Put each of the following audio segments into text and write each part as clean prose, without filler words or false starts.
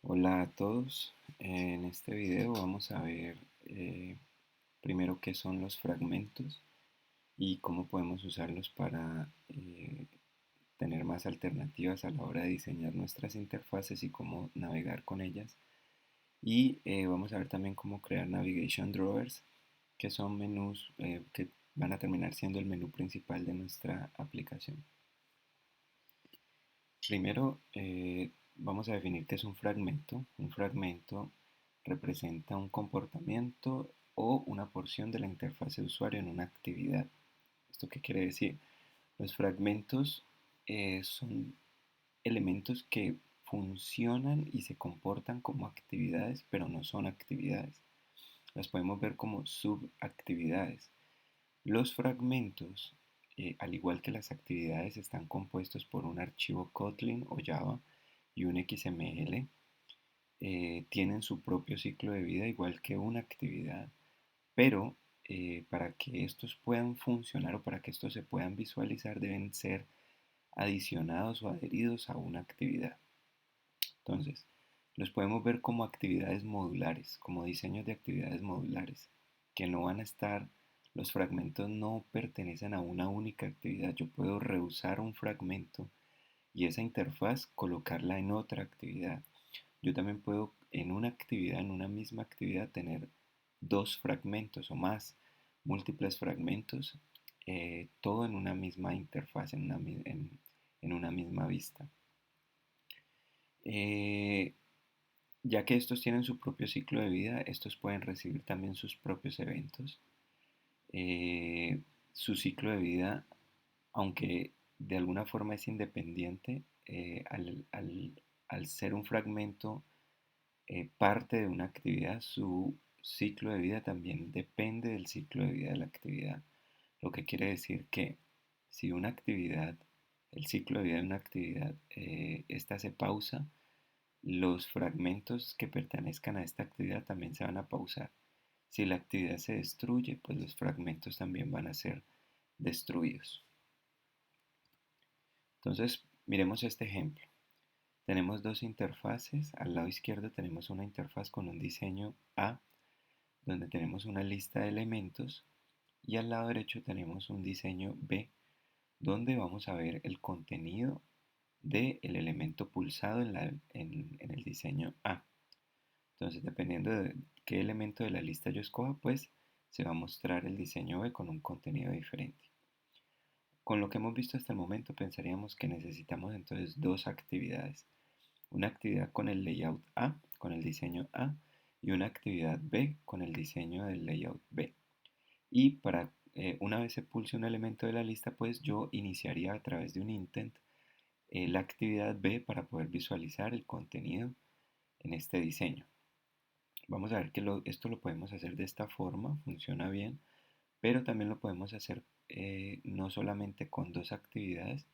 Hola a todos, en este video vamos a ver primero qué son los fragmentos y cómo podemos usarlos para tener más alternativas a la hora de diseñar nuestras interfaces y cómo navegar con ellas. Y vamos a ver también cómo crear navigation drawers, que son menús que van a terminar siendo el menú principal de nuestra aplicación. Primero, vamos a definir qué es un fragmento. Un fragmento representa un comportamiento o una porción de la interfaz de usuario en una actividad. ¿Esto qué quiere decir? Los fragmentos son elementos que funcionan y se comportan como actividades, pero no son actividades. Las podemos ver como subactividades. Los fragmentos, al igual que las actividades, están compuestos por un archivo Kotlin o Java y un XML. Tienen su propio ciclo de vida igual que una actividad, pero para que estos puedan funcionar o para que estos se puedan visualizar deben ser adicionados o adheridos a una actividad. Entonces, los podemos ver como actividades modulares, como diseños de actividades modulares, que no van a estar, los fragmentos no pertenecen a una única actividad. Yo puedo reusar un fragmento y esa interfaz colocarla en otra actividad. Yo también puedo en una actividad, en una misma actividad, tener dos fragmentos o más, múltiples fragmentos, todo en una misma interfaz, en una misma vista. Eh, Ya que estos tienen su propio ciclo de vida, estos pueden recibir también sus propios eventos. Eh, su ciclo de vida, aunque de alguna forma es independiente, al ser un fragmento parte de una actividad, su ciclo de vida también depende del ciclo de vida de la actividad. Lo que quiere decir que si una actividad, el ciclo de vida de una actividad, esta se pausa, los fragmentos que pertenezcan a esta actividad también se van a pausar. Si la actividad se destruye, pues los fragmentos también van a ser destruidos. Entonces, miremos este ejemplo. Tenemos dos interfaces. Al lado izquierdo tenemos una interfaz con un diseño A, donde tenemos una lista de elementos, y al lado derecho tenemos un diseño B, donde vamos a ver el contenido del elemento pulsado en el diseño A. Entonces, dependiendo de qué elemento de la lista yo escoja, pues se va a mostrar el diseño B con un contenido diferente. Con lo que hemos visto hasta el momento, pensaríamos que necesitamos entonces dos actividades. Una actividad con el layout A, con el diseño A, y una actividad B con el diseño del layout B. Y para una vez se pulse un elemento de la lista, pues yo iniciaría a través de un intent la actividad B para poder visualizar el contenido en este diseño. Vamos a ver que esto lo podemos hacer de esta forma, funciona bien, pero también lo podemos hacer no solamente con dos actividades,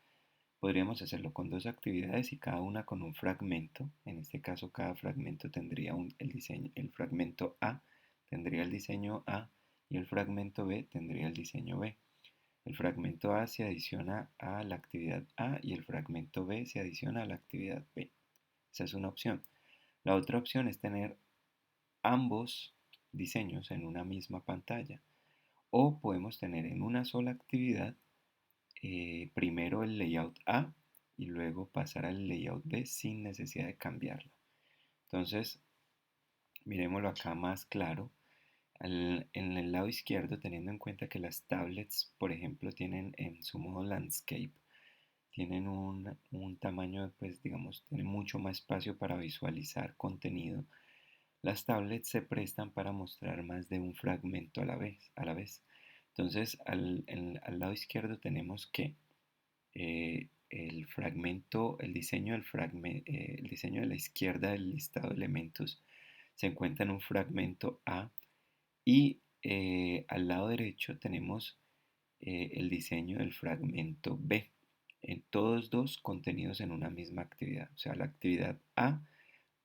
podríamos hacerlo con dos actividades y cada una con un fragmento. En este caso, cada fragmento tendría el diseño, el fragmento A tendría el diseño A y el fragmento B tendría el diseño B. El fragmento A se adiciona a la actividad A y el fragmento B se adiciona a la actividad B. Esa es una opción. La otra opción es tener ambos diseños en una misma pantalla. O podemos tener en una sola actividad primero el layout A y luego pasar al layout B sin necesidad de cambiarlo. Entonces, miremoslo acá más claro. En el lado izquierdo, teniendo en cuenta que las tablets, por ejemplo, tienen en su modo landscape, tienen un tamaño, pues digamos, tienen mucho más espacio para visualizar contenido. Las tablets se prestan para mostrar más de un fragmento a la vez. Entonces, al lado izquierdo tenemos que el fragmento, el diseño de la izquierda del listado de elementos se encuentra en un fragmento A y al lado derecho tenemos el diseño del fragmento B. En todos dos contenidos en una misma actividad. O sea, la actividad A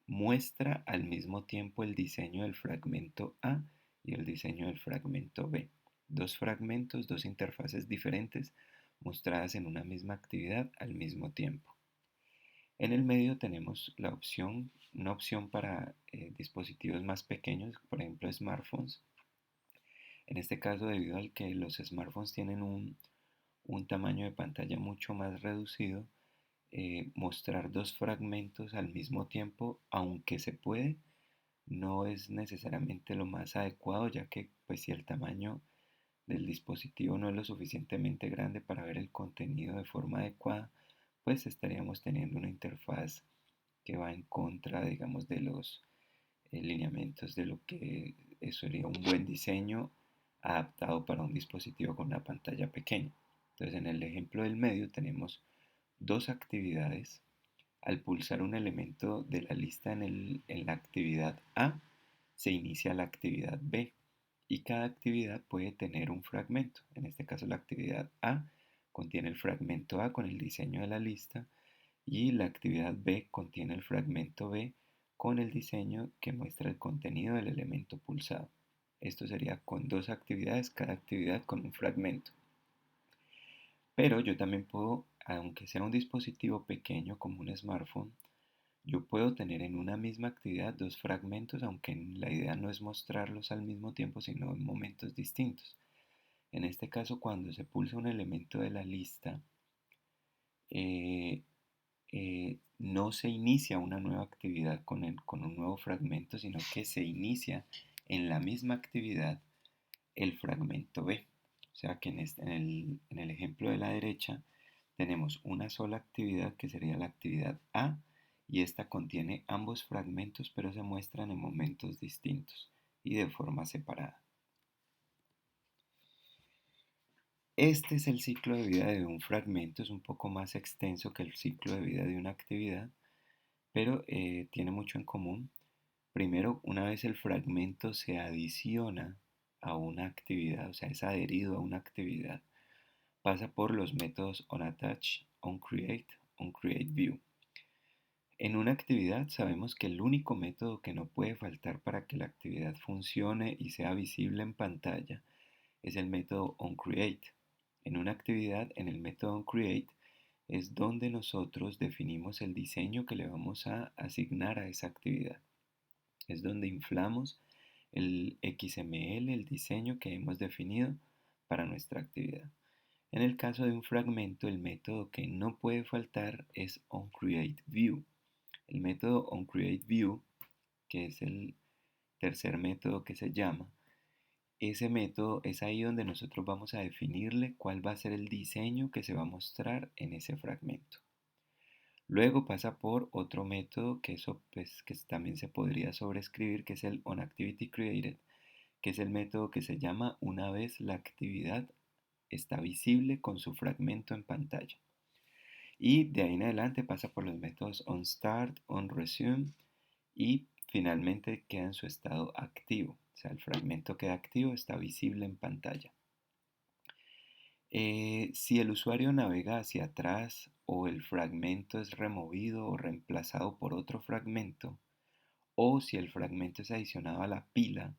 muestra al mismo tiempo el diseño del fragmento A y el diseño del fragmento B. Dos fragmentos, dos interfaces diferentes mostradas en una misma actividad al mismo tiempo. En el medio tenemos una opción para dispositivos más pequeños, por ejemplo smartphones. En este caso, debido al que los smartphones tienen un tamaño de pantalla mucho más reducido, mostrar dos fragmentos al mismo tiempo, aunque se puede, no es necesariamente lo más adecuado, ya que pues si el tamaño del dispositivo no es lo suficientemente grande para ver el contenido de forma adecuada, pues estaríamos teniendo una interfaz que va en contra, digamos, de los lineamientos de lo que sería un buen diseño adaptado para un dispositivo con una pantalla pequeña. Entonces, en el ejemplo del medio tenemos dos actividades. Al pulsar un elemento de la lista en la actividad A, se inicia la actividad B y cada actividad puede tener un fragmento. En este caso, la actividad A contiene el fragmento A con el diseño de la lista y la actividad B contiene el fragmento B con el diseño que muestra el contenido del elemento pulsado. Esto sería con dos actividades, cada actividad con un fragmento. Pero yo también puedo, aunque sea un dispositivo pequeño como un smartphone, yo puedo tener en una misma actividad dos fragmentos, aunque la idea no es mostrarlos al mismo tiempo, sino en momentos distintos. En este caso, cuando se pulsa un elemento de la lista, eh, no se inicia una nueva actividad con un nuevo fragmento, sino que se inicia en la misma actividad el fragmento B. O sea que en el ejemplo de la derecha tenemos una sola actividad que sería la actividad A y esta contiene ambos fragmentos pero se muestran en momentos distintos y de forma separada. Este es el ciclo de vida de un fragmento, es un poco más extenso que el ciclo de vida de una actividad, pero tiene mucho en común. Primero, una vez el fragmento se adiciona a una actividad, o sea, es adherido a una actividad, pasa por los métodos onAttach, onCreate, onCreateView. En una actividad sabemos que el único método que no puede faltar para que la actividad funcione y sea visible en pantalla es el método onCreate. En una actividad, en el método onCreate, es donde nosotros definimos el diseño que le vamos a asignar a esa actividad. Es donde inflamos el XML, el diseño que hemos definido para nuestra actividad. En el caso de un fragmento, el método que no puede faltar es onCreateView. El método onCreateView, que es el tercer método que se llama, ese método es ahí donde nosotros vamos a definirle cuál va a ser el diseño que se va a mostrar en ese fragmento. Luego pasa por otro método que eso pues, que también se podría sobreescribir, que es el onActivityCreated, que es el método que se llama una vez la actividad está visible con su fragmento en pantalla. Y de ahí en adelante pasa por los métodos onStart, onResume y finalmente queda en su estado activo. O sea, el fragmento queda activo, está visible en pantalla. Si el usuario navega hacia atrás o el fragmento es removido o reemplazado por otro fragmento, o si el fragmento es adicionado a la pila,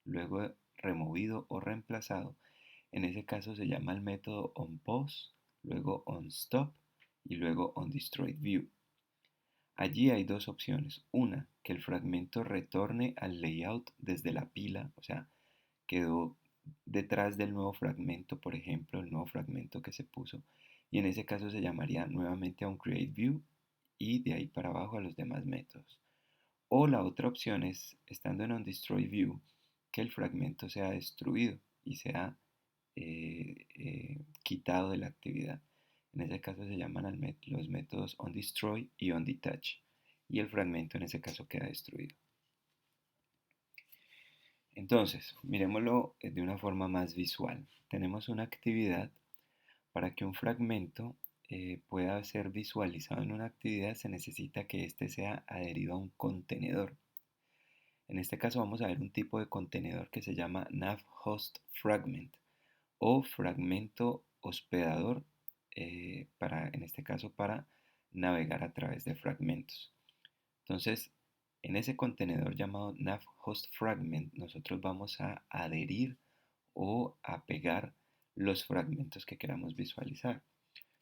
luego removido o reemplazado, en ese caso se llama el método onPause, luego onStop y luego onDestroyedView. Allí hay dos opciones. Una, que el fragmento retorne al layout desde la pila, o sea, quedó detrás del nuevo fragmento, por ejemplo, el nuevo fragmento que se puso, y en ese caso se llamaría nuevamente a un create view y de ahí para abajo a los demás métodos. O la otra opción es, estando en onDestroyedView, que el fragmento sea destruido y sea quitado de la actividad. En ese caso se llaman los métodos onDestroy y onDetach y el fragmento en ese caso queda destruido. Entonces, miremoslo de una forma más visual. Tenemos una actividad. Para que un fragmento pueda ser visualizado en una actividad se necesita que éste sea adherido a un contenedor. En este caso vamos a ver un tipo de contenedor que se llama navHostFragment o fragmento hospedador en este caso para navegar a través de fragmentos. Entonces, en ese contenedor llamado navHostFragment nosotros vamos a adherir o a pegar los fragmentos que queramos visualizar.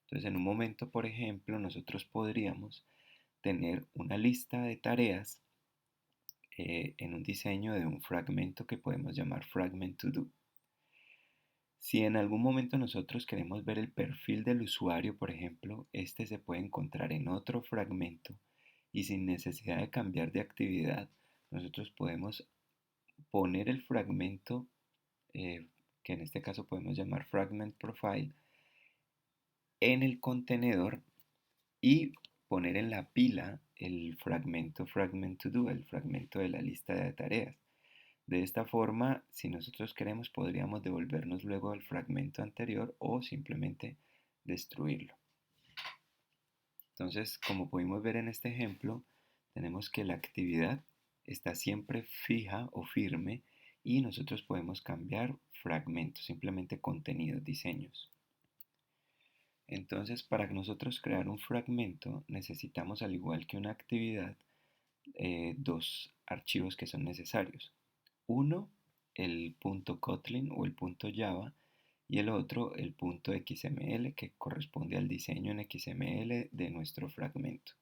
Entonces, en un momento, por ejemplo, nosotros podríamos tener una lista de tareas en un diseño de un fragmento que podemos llamar fragment to do. Si en algún momento nosotros queremos ver el perfil del usuario, por ejemplo, este se puede encontrar en otro fragmento y sin necesidad de cambiar de actividad, nosotros podemos poner el fragmento, que en este caso podemos llamar fragment profile, en el contenedor y poner en la pila el fragmento fragment to do, el fragmento de la lista de tareas. De esta forma, si nosotros queremos, podríamos devolvernos luego al fragmento anterior o simplemente destruirlo. Entonces, como pudimos ver en este ejemplo, tenemos que la actividad está siempre fija o firme y nosotros podemos cambiar fragmentos, simplemente contenidos, diseños. Entonces, para nosotros crear un fragmento necesitamos, al igual que una actividad, dos archivos que son necesarios. Uno, el .kotlin o el .java y el otro, el .xml, que corresponde al diseño en XML de nuestro fragmento.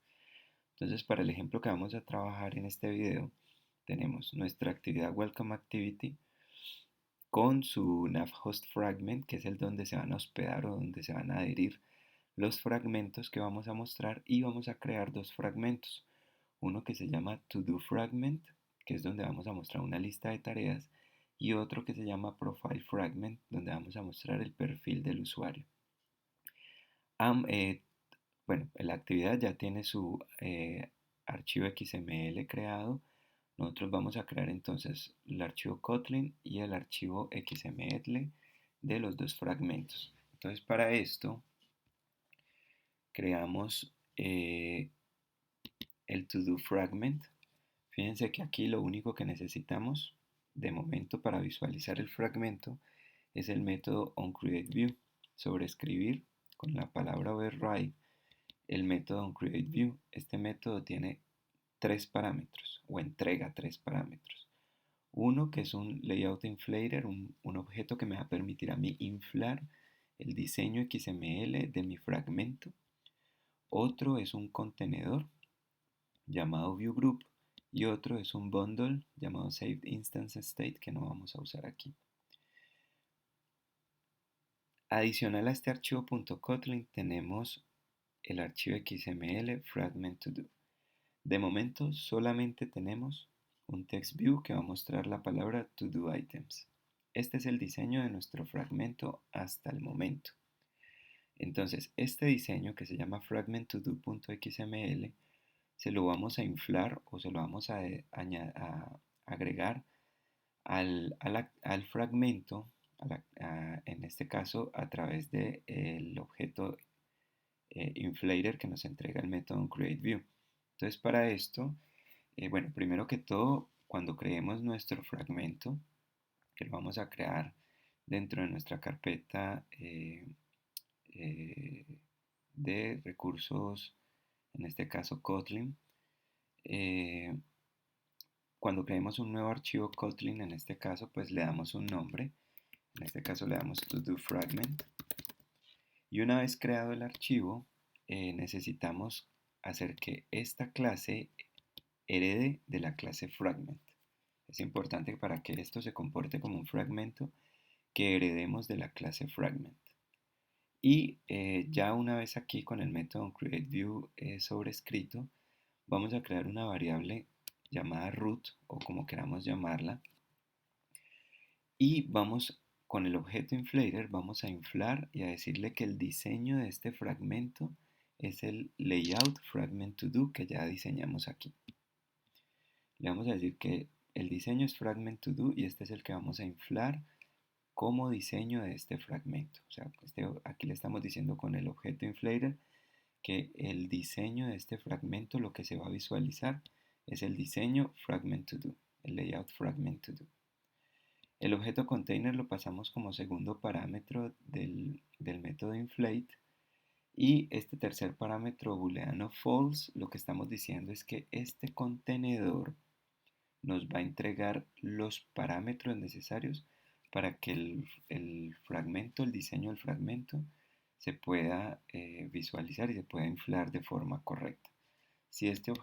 Entonces, para el ejemplo que vamos a trabajar en este video, tenemos nuestra actividad Welcome Activity con su navhost fragment, que es el donde se van a hospedar o donde se van a adherir los fragmentos que vamos a mostrar, y vamos a crear dos fragmentos. Uno que se llama To-Do Fragment, que es donde vamos a mostrar una lista de tareas, y otro que se llama Profile Fragment, donde vamos a mostrar el perfil del usuario. Bueno, la actividad ya tiene su archivo XML creado. Nosotros vamos a crear entonces el archivo Kotlin y el archivo XML de los dos fragmentos. Entonces, para esto creamos el To-Do Fragment. Fíjense que aquí lo único que necesitamos de momento para visualizar el fragmento es el método onCreateView. Sobreescribir con la palabra override el método onCreateView. Este método tiene tres parámetros o entrega tres parámetros. Uno que es un layout inflator, un objeto que me va a permitir a mí inflar el diseño XML de mi fragmento. Otro es un contenedor llamado viewGroup y otro es un bundle llamado SavedInstanceState, que no vamos a usar aquí. Adicional a este archivo .kotlin tenemos el archivo XML fragment2do. De momento solamente tenemos un text view que va a mostrar la palabra to-do items. Este es el diseño de nuestro fragmento hasta el momento. Entonces, este diseño, que se llama fragment2do.xml, se lo vamos a inflar o se lo vamos a agregar al fragmento, en este caso a través del objeto inflator que nos entrega el método onCreateView. Entonces, para esto, bueno, primero que todo, cuando creemos nuestro fragmento, que lo vamos a crear dentro de nuestra carpeta de recursos, en este caso Kotlin, cuando creemos un nuevo archivo Kotlin, en este caso, pues le damos un nombre. En este caso le damos to-do fragment. Y una vez creado el archivo, necesitamos hacer que esta clase herede de la clase fragment. Es importante para que esto se comporte como un fragmento que heredemos de la clase fragment. Y ya una vez aquí con el método onCreateView sobrescrito, vamos a crear una variable llamada root o como queramos llamarla, y vamos con el objeto inflator, vamos a inflar y a decirle que el diseño de este fragmento es el layout fragment to do que ya diseñamos aquí. Le vamos a decir que el diseño es fragment to do y este es el que vamos a inflar como diseño de este fragmento. O sea, aquí le estamos diciendo con el objeto inflator que el diseño de este fragmento, lo que se va a visualizar, es el diseño fragment to do, el layout fragment to do. El objeto container lo pasamos como segundo parámetro del método inflate, y este tercer parámetro booleano false, lo que estamos diciendo es que este contenedor nos va a entregar los parámetros necesarios para que el fragmento, el diseño del fragmento, se pueda visualizar y se pueda inflar de forma correcta. Si este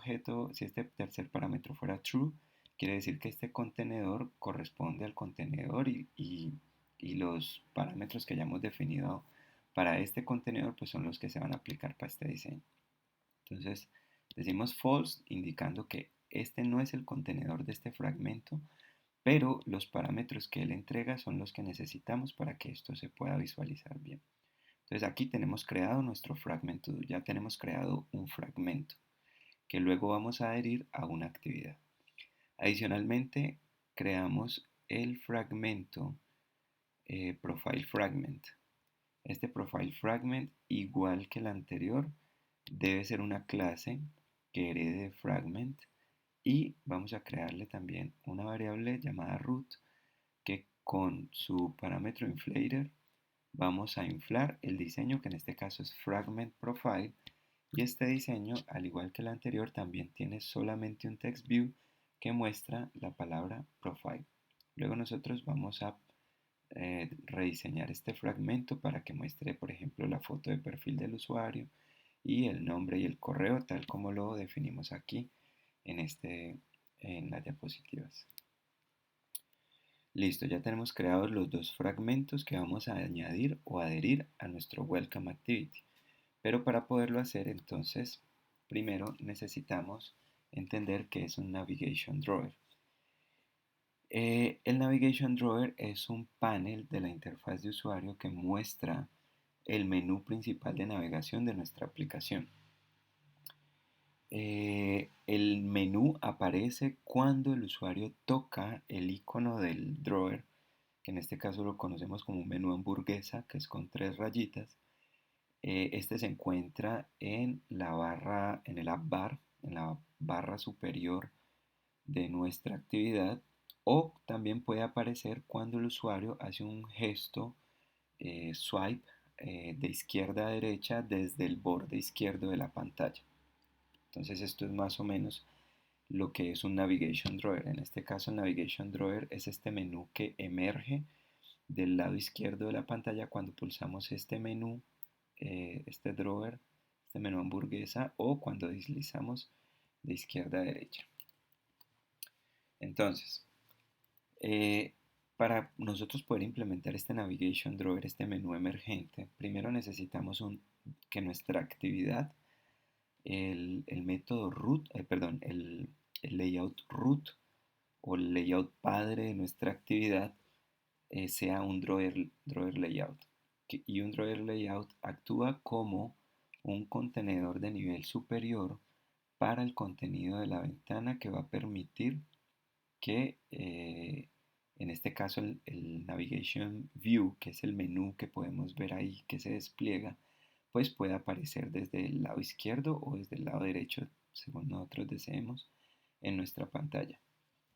tercer parámetro fuera true, quiere decir que este contenedor corresponde al contenedor y los parámetros que hayamos definido para este contenedor pues son los que se van a aplicar para este diseño. Entonces decimos false indicando que este no es el contenedor de este fragmento, pero los parámetros que él entrega son los que necesitamos para que esto se pueda visualizar bien. Entonces aquí tenemos creado nuestro fragmento, ya tenemos creado un fragmento que luego vamos a adherir a una actividad. Adicionalmente, creamos el fragmento profile fragment. Este profile fragment, igual que el anterior, debe ser una clase que herede fragment y vamos a crearle también una variable llamada root que con su parámetro inflator vamos a inflar el diseño que en este caso es fragment profile y este diseño, al igual que el anterior, también tiene solamente un text view que muestra la palabra profile. Luego nosotros vamos a rediseñar este fragmento para que muestre, por ejemplo, la foto de perfil del usuario y el nombre y el correo, tal como lo definimos aquí en las diapositivas. Listo, ya tenemos creados los dos fragmentos que vamos a añadir o adherir a nuestro Welcome Activity. Pero para poderlo hacer, entonces, primero necesitamos entender qué es un Navigation Drawer. El Navigation Drawer es un panel de la interfaz de usuario que muestra el menú principal de navegación de nuestra aplicación. El menú aparece cuando el usuario toca el icono del drawer, que en este caso lo conocemos como un menú hamburguesa, que es con 3 rayitas. Este se encuentra en la barra, en el app bar, en la barra superior de nuestra actividad, o también puede aparecer cuando el usuario hace un gesto swipe de izquierda a derecha desde el borde izquierdo de la pantalla. Entonces esto es más o menos lo que es un Navigation Drawer. En este caso el Navigation Drawer es este menú que emerge del lado izquierdo de la pantalla cuando pulsamos este menú, este drawer, este menú hamburguesa o cuando deslizamos de izquierda a derecha. Entonces, para nosotros poder implementar este Navigation Drawer, este menú emergente, primero necesitamos que nuestra actividad, el método root, el layout root o el layout padre de nuestra actividad sea un drawer layout. Y un drawer layout actúa como un contenedor de nivel superior para el contenido de la ventana que va a permitir que en este caso el Navigation View, que es el menú que podemos ver ahí que se despliega, pues puede aparecer desde el lado izquierdo o desde el lado derecho, según nosotros deseemos, en nuestra pantalla.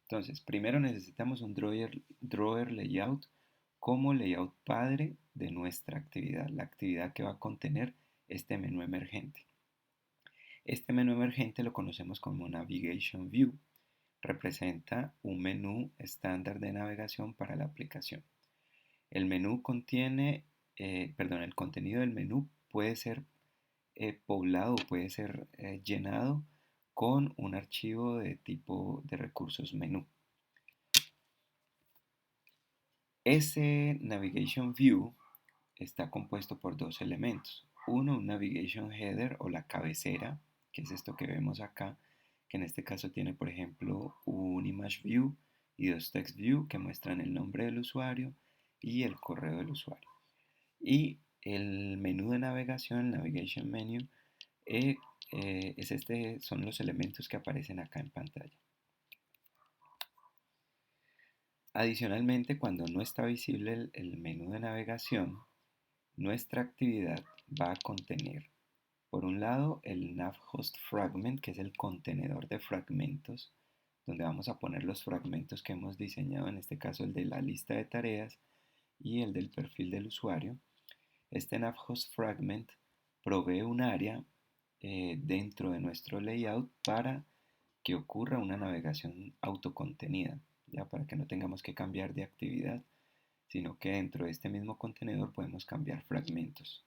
Entonces, primero necesitamos un drawer layout como layout padre de nuestra actividad, la actividad que va a contener este menú emergente. Este menú emergente lo conocemos como Navigation View. Representa un menú estándar de navegación para la aplicación. El menú contiene, el contenido del menú puede ser poblado, puede ser llenado con un archivo de tipo de recursos menú. Ese Navigation View está compuesto por dos elementos. Uno, un Navigation Header o la cabecera, que es esto que vemos acá, que en este caso tiene, por ejemplo, un Image View y dos Text View que muestran el nombre del usuario y el correo del usuario. Y el menú de navegación, el Navigation Menu, son los elementos que aparecen acá en pantalla. Adicionalmente, cuando no está visible el menú de navegación, nuestra actividad va a contener, por un lado, el navhost fragment, que es el contenedor de fragmentos, donde vamos a poner los fragmentos que hemos diseñado, en este caso el de la lista de tareas y el del perfil del usuario. Este navhost fragment provee un área dentro de nuestro layout para que ocurra una navegación autocontenida, ya para que no tengamos que cambiar de actividad, sino que dentro de este mismo contenedor podemos cambiar fragmentos.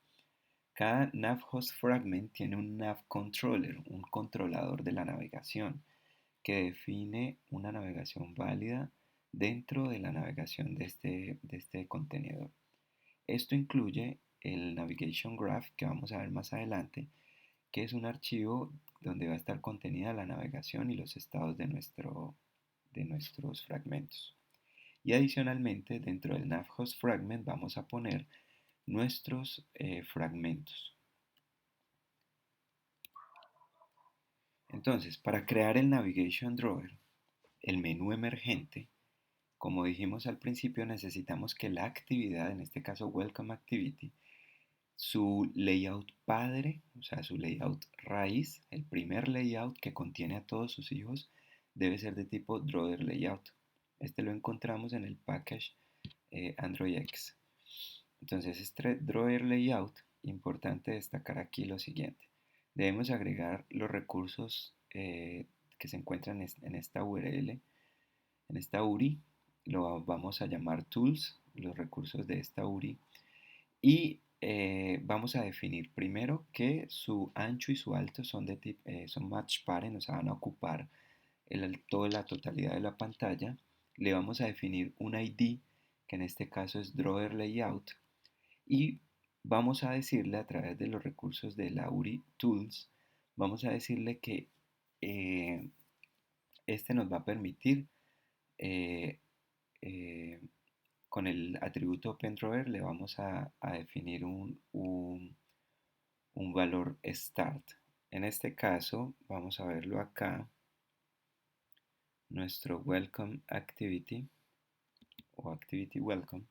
Cada nav host fragment tiene un nav controller, un controlador de la navegación, que define una navegación válida dentro de la navegación de este contenedor. Esto incluye el Navigation Graph, que vamos a ver más adelante, que es un archivo donde va a estar contenida la navegación y los estados de nuestros fragmentos. Y adicionalmente, dentro del navhost fragment vamos a poner nuestros fragmentos. Entonces, para crear el Navigation Drawer, el menú emergente, como dijimos al principio, necesitamos que la actividad, en este caso Welcome Activity, su layout padre, o sea, su layout raíz, el primer layout que contiene a todos sus hijos, debe ser de tipo Drawer Layout. Este lo encontramos en el package Android X. Entonces, este Drawer Layout, importante destacar aquí lo siguiente. Debemos agregar los recursos que se encuentran en esta URL, en esta URI. Lo vamos a llamar Tools, los recursos de esta URI. Y vamos a definir primero que su ancho y su alto son match parent, o sea, van a ocupar toda la totalidad de la pantalla. Le vamos a definir un ID, que en este caso es Drawer Layout, y vamos a decirle a través de los recursos de la URI Tools, vamos a decirle que eh, este nos va a permitir eh, eh, con el atributo OpenDrawer le vamos a definir un valor start. En este caso, vamos a verlo acá, nuestro welcome activity o activity welcome.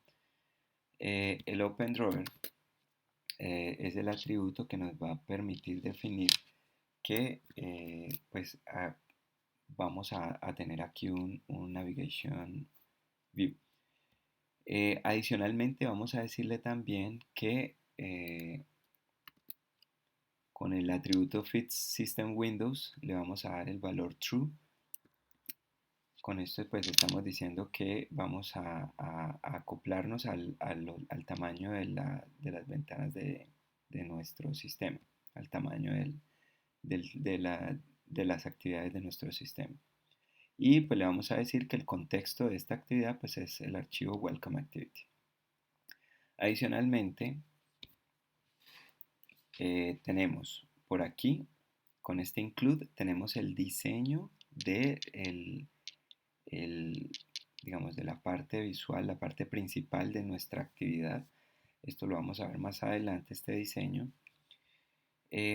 El OpenDrawer es el atributo que nos va a permitir definir que pues vamos a tener aquí un navigation view. Adicionalmente vamos a decirle también que con el atributo fits system windows le vamos a dar el valor true. Con esto pues estamos diciendo que vamos a acoplarnos al tamaño de las ventanas de nuestro sistema, al tamaño de las actividades de nuestro sistema. Y pues le vamos a decir que el contexto de esta actividad pues es el archivo welcome activity. Adicionalmente, tenemos por aquí, con este include, tenemos el diseño de digamos, de la parte visual, la parte principal de nuestra actividad. Esto lo vamos a ver más adelante, este diseño.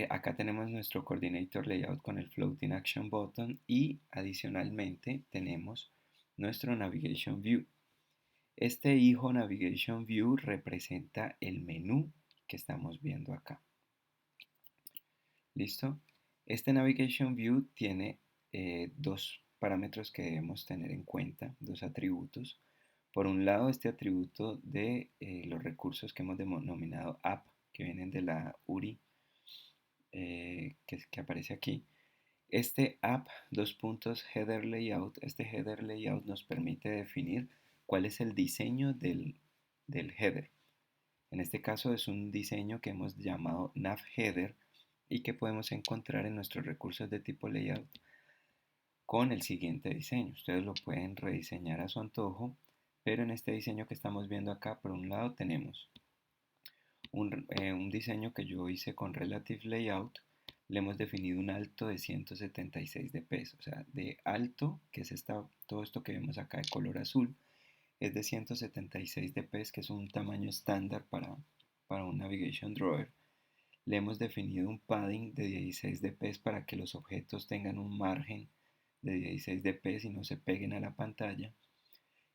Acá tenemos nuestro Coordinator Layout con el Floating Action Button y adicionalmente tenemos nuestro Navigation View. Este hijo Navigation View representa el menú que estamos viendo acá. ¿Listo? Este Navigation View tiene dos parámetros que debemos tener en cuenta, dos atributos. Por un lado, este atributo de los recursos que hemos denominado app, que vienen de la URI, que aparece aquí. Este app, header layout, este header layout nos permite definir cuál es el diseño del header. En este caso es un diseño que hemos llamado nav header y que podemos encontrar en nuestros recursos de tipo layout con el siguiente diseño. Ustedes lo pueden rediseñar a su antojo, pero en este diseño que estamos viendo acá, por un lado tenemos un diseño que yo hice con Relative Layout. Le hemos definido un alto de 176 dp, o sea, de alto, que es todo esto que vemos acá de color azul, es de 176 dp, que es un tamaño estándar para un Navigation Drawer. Le hemos definido un padding de 16 dp para que los objetos tengan un margen de 16 dp y no se peguen a la pantalla.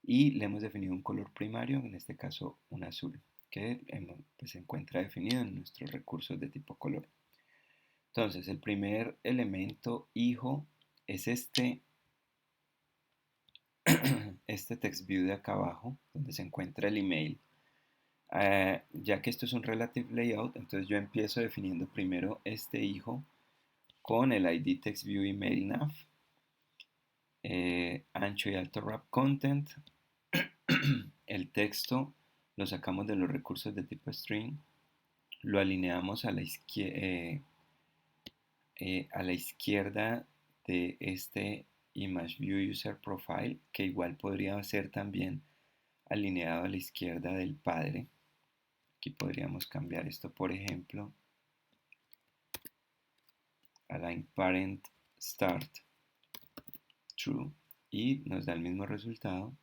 Y le hemos definido un color primario, en este caso un azul, que pues, se encuentra definido en nuestros recursos de tipo color. Entonces, el primer elemento hijo es este text view de acá abajo, donde se encuentra el email. Ya que esto es un relative layout, entonces yo empiezo definiendo primero este hijo con el ID text view email nav, ancho y alto wrap content. El texto lo sacamos de los recursos de tipo string, lo alineamos a a la izquierda de este Image View User Profile, que igual podría ser también alineado a la izquierda del padre. Aquí podríamos cambiar esto, por ejemplo, Align Parent Start True, y nos da el mismo resultado.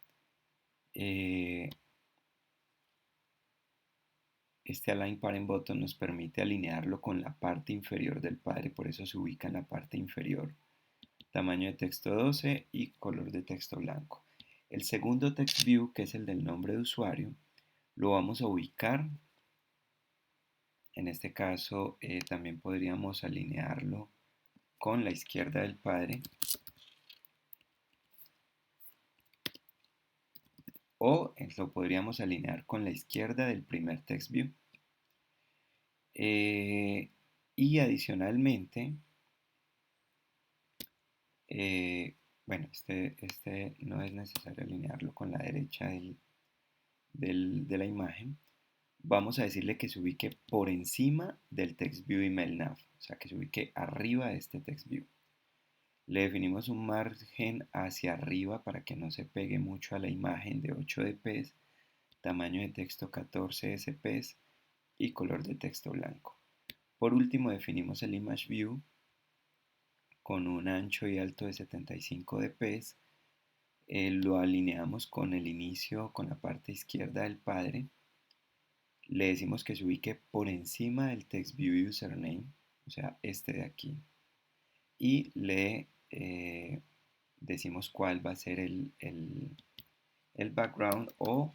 Este Align Parent Button nos permite alinearlo con la parte inferior del padre, por eso se ubica en la parte inferior. Tamaño de texto 12 y color de texto blanco. El segundo text view, que es el del nombre de usuario, lo vamos a ubicar. En este caso también podríamos alinearlo con la izquierda del padre, o lo podríamos alinear con la izquierda del primer text view. Y adicionalmente, bueno, este no es necesario alinearlo con la derecha de la imagen. Vamos a decirle que se ubique por encima del text view email nav, o sea, que se ubique arriba de este text view. Le definimos un margen hacia arriba para que no se pegue mucho a la imagen de 8 dps, tamaño de texto 14 sps y color de texto blanco. Por último, definimos el image view con un ancho y alto de 75 dps. Lo alineamos con el inicio, con la parte izquierda del padre. Le decimos que se ubique por encima del text view username, o sea, este de aquí. Y le decimos cuál va a ser el background, o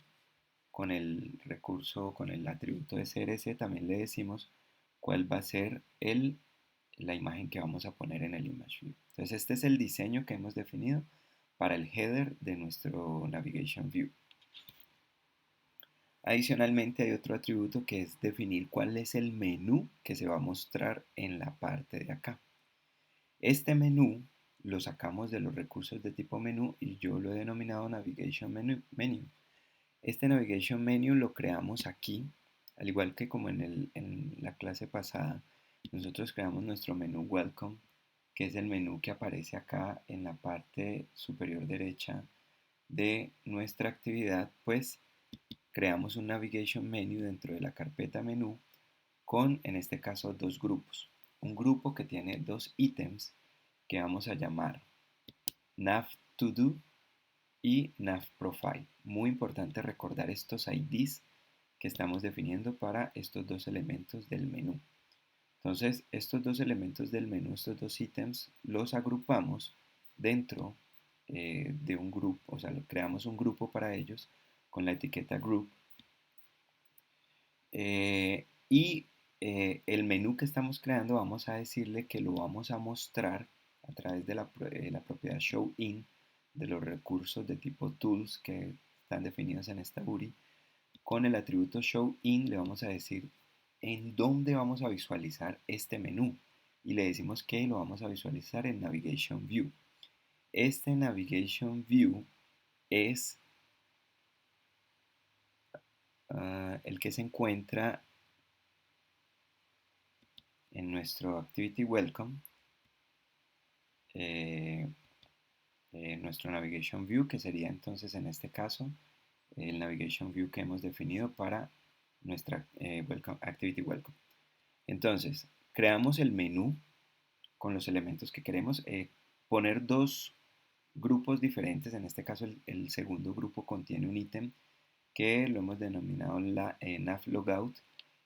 con el recurso, con el atributo de CRC, también le decimos cuál va a ser la imagen que vamos a poner en el image view. Entonces este es el diseño que hemos definido para el header de nuestro navigation view. Adicionalmente hay otro atributo que es definir cuál es el menú que se va a mostrar en la parte de acá. Este menú lo sacamos de los recursos de tipo menú y yo lo he denominado Navigation Menu. Este Navigation Menu lo creamos aquí, al igual que como en la clase pasada. Nosotros creamos nuestro menú Welcome, que es el menú que aparece acá en la parte superior derecha de nuestra actividad. Pues creamos un Navigation Menu dentro de la carpeta menú con, en este caso, dos grupos. Un grupo que tiene dos ítems que vamos a llamar nav to do y nav profile. Muy importante recordar estos IDs que estamos definiendo para estos dos elementos del menú. Entonces, estos dos elementos del menú, estos dos ítems, los agrupamos dentro de un grupo, o sea, creamos un grupo para ellos con la etiqueta group. Y el menú que estamos creando, vamos a decirle que lo vamos a mostrar a través de la propiedad showIn de los recursos de tipo tools que están definidos en esta URI. Con el atributo showIn le vamos a decir en dónde vamos a visualizar este menú, y le decimos que lo vamos a visualizar en Navigation View. Este Navigation View es el que se encuentra en nuestro Activity Welcome, nuestro Navigation View, que sería entonces en este caso el Navigation View que hemos definido para nuestra Activity Welcome. Entonces, creamos el menú con los elementos que queremos, poner dos grupos diferentes. En este caso el segundo grupo contiene un ítem que lo hemos denominado nav logout,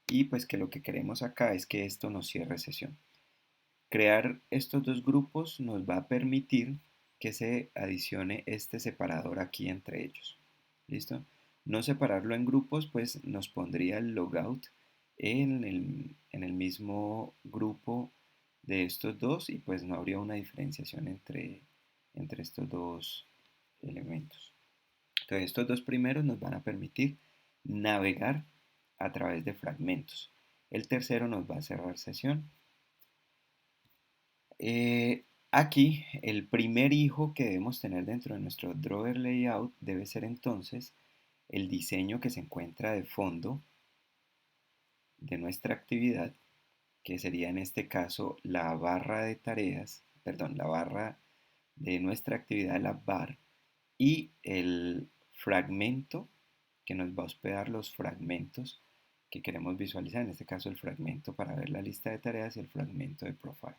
y pues que lo que queremos acá es que esto nos cierre sesión. Crear estos dos grupos nos va a permitir que se adicione este separador aquí entre ellos. ¿Listo? No separarlo en grupos, pues nos pondría el logout en el mismo grupo de estos dos, y pues no habría una diferenciación entre estos dos elementos. Entonces estos dos primeros nos van a permitir navegar a través de fragmentos. El tercero nos va a cerrar sesión. Aquí el primer hijo que debemos tener dentro de nuestro drawer layout debe ser entonces el diseño que se encuentra de fondo de nuestra actividad, que sería en este caso la barra de tareas, perdón, la barra de nuestra actividad, la bar, y el fragmento que nos va a hospedar los fragmentos que queremos visualizar, en este caso el fragmento para ver la lista de tareas y el fragmento de profile.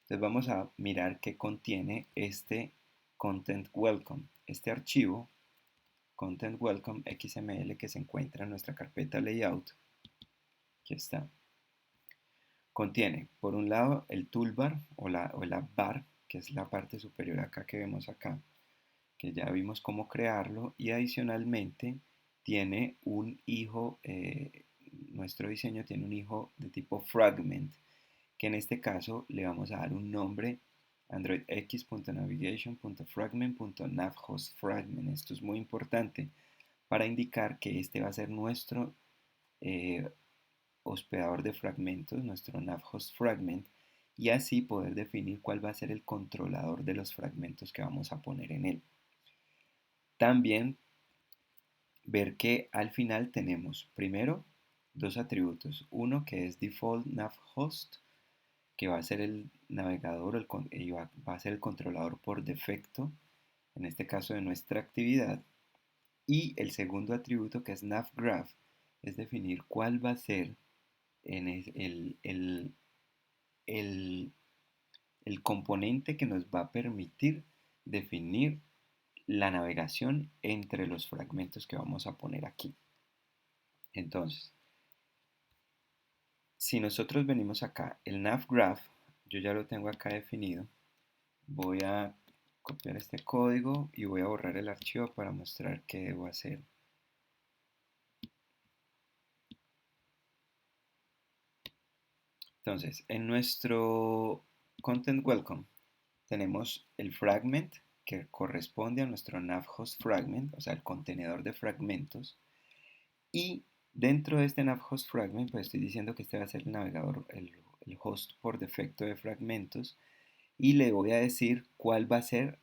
Entonces vamos a mirar qué contiene este Content Welcome, este archivo Content Welcome XML que se encuentra en nuestra carpeta Layout. Aquí está. Contiene, por un lado, el toolbar o la bar, que es la parte superior acá que vemos acá, que ya vimos cómo crearlo, y adicionalmente tiene un hijo, nuestro diseño tiene un hijo de tipo fragment, que en este caso le vamos a dar un nombre, androidx.navigation.fragment.navhostfragment. Esto es muy importante para indicar que este va a ser nuestro eh, hospedador de fragmentos, nuestro navhost fragment, y así poder definir cuál va a ser el controlador de los fragmentos que vamos a poner en él. También ver que al final tenemos primero dos atributos, uno que es default navhost, que va a ser el navegador y va a ser el controlador por defecto, en este caso de nuestra actividad, y el segundo atributo que es navgraph, es definir cuál va a ser en el, el componente que nos va a permitir definir la navegación entre los fragmentos que vamos a poner aquí. Entonces, si nosotros venimos acá, el navgraph, yo ya lo tengo acá definido, voy a copiar este código y voy a borrar el archivo para mostrar qué debo hacer. Entonces, en nuestro Content Welcome tenemos el fragment que corresponde a nuestro navhost fragment, o sea, el contenedor de fragmentos. Y dentro de este navhost fragment, pues estoy diciendo que este va a ser el navegador, el host por defecto de fragmentos. Y le voy a decir cuál va a ser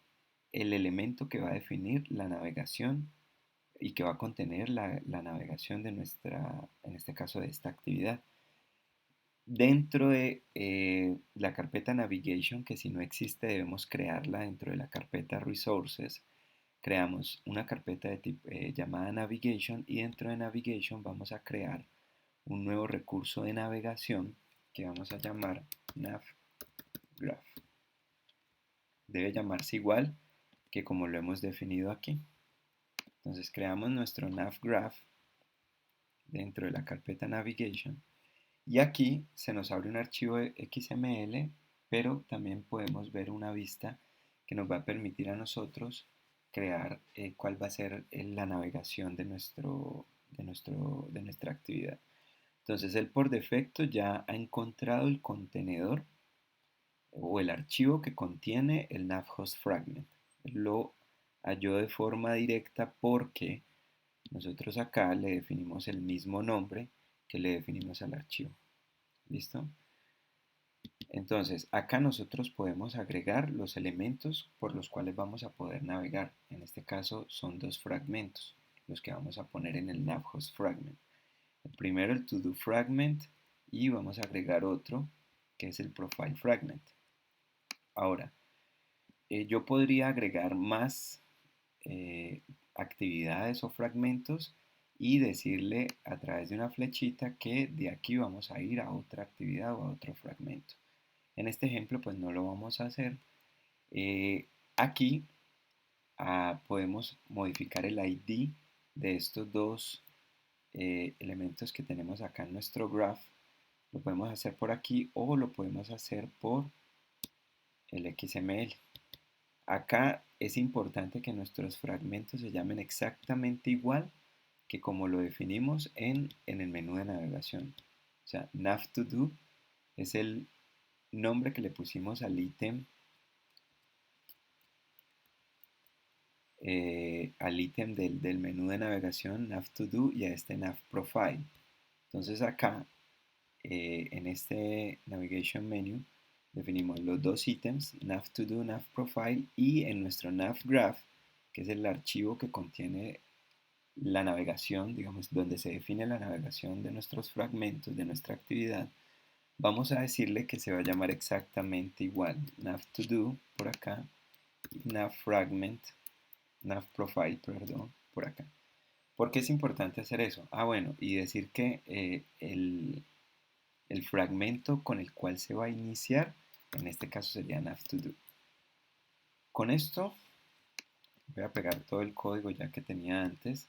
el elemento que va a definir la navegación y que va a contener la navegación de nuestra, en este caso de esta actividad. Dentro de la carpeta Navigation, que si no existe debemos crearla dentro de la carpeta Resources, creamos una carpeta de tipo, llamada Navigation, y dentro de Navigation vamos a crear un nuevo recurso de navegación que vamos a llamar navgraph. Debe llamarse igual que como lo hemos definido aquí. Entonces creamos nuestro navgraph dentro de la carpeta Navigation. Y aquí se nos abre un archivo de XML, pero también podemos ver una vista que nos va a permitir a nosotros crear cuál va a ser la navegación de nuestra actividad. Entonces él por defecto ya ha encontrado el contenedor o el archivo que contiene el navhost fragment. Lo halló de forma directa porque nosotros acá le definimos el mismo nombre que le definimos al archivo. ¿Listo? Entonces, acá nosotros podemos agregar los elementos por los cuales vamos a poder navegar. En este caso son dos fragmentos, los que vamos a poner en el navhost fragment. El primero, el todo fragment, y vamos a agregar otro, que es el profile fragment. Ahora, yo podría agregar más actividades o fragmentos y decirle a través de una flechita que de aquí vamos a ir a otra actividad o a otro fragmento. En este ejemplo pues no lo vamos a hacer. Aquí podemos modificar el ID de estos dos elementos que tenemos acá en nuestro graph. Lo podemos hacer por aquí o lo podemos hacer por el XML. Acá es importante que nuestros fragmentos se llamen exactamente igual que como lo definimos en el menú de navegación. O sea, nav2do es el nombre que le pusimos al ítem del menú de navegación nav2do y a este nav profile. Entonces acá en este navigation menu definimos los dos ítems, nav2do, nav profile, y en nuestro navgraph, que es el archivo que contiene la navegación, digamos, donde se define la navegación de nuestros fragmentos, de nuestra actividad, vamos a decirle que se va a llamar exactamente igual, nav_to_do por acá, y nav_fragment, nav_profile, perdón, por acá. ¿Por qué es importante hacer eso? Ah, bueno, y decir que el fragmento con el cual se va a iniciar, en este caso sería nav_to_do. Con esto voy a pegar todo el código ya que tenía antes.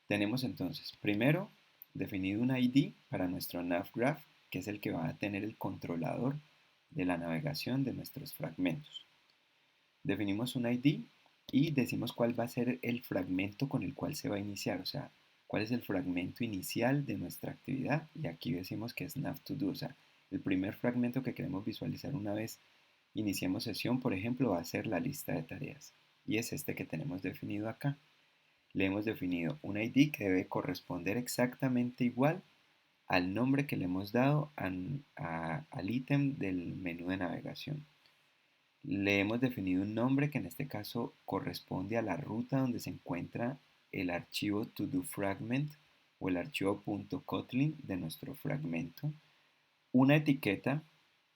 Tenemos entonces, primero, definido un ID para nuestro navgraph, que es el que va a tener el controlador de la navegación de nuestros fragmentos. Definimos un ID y decimos cuál va a ser el fragmento con el cual se va a iniciar, o sea, cuál es el fragmento inicial de nuestra actividad. Y aquí decimos que es nav_to_do, o sea, el primer fragmento que queremos visualizar una vez iniciemos sesión, por ejemplo, va a ser la lista de tareas. Y es este que tenemos definido acá. Le hemos definido un ID que debe corresponder exactamente igual al nombre que le hemos dado al ítem del menú de navegación. Le hemos definido un nombre que en este caso corresponde a la ruta donde se encuentra el archivo to_do_fragment o el archivo .kotlin de nuestro fragmento. Una etiqueta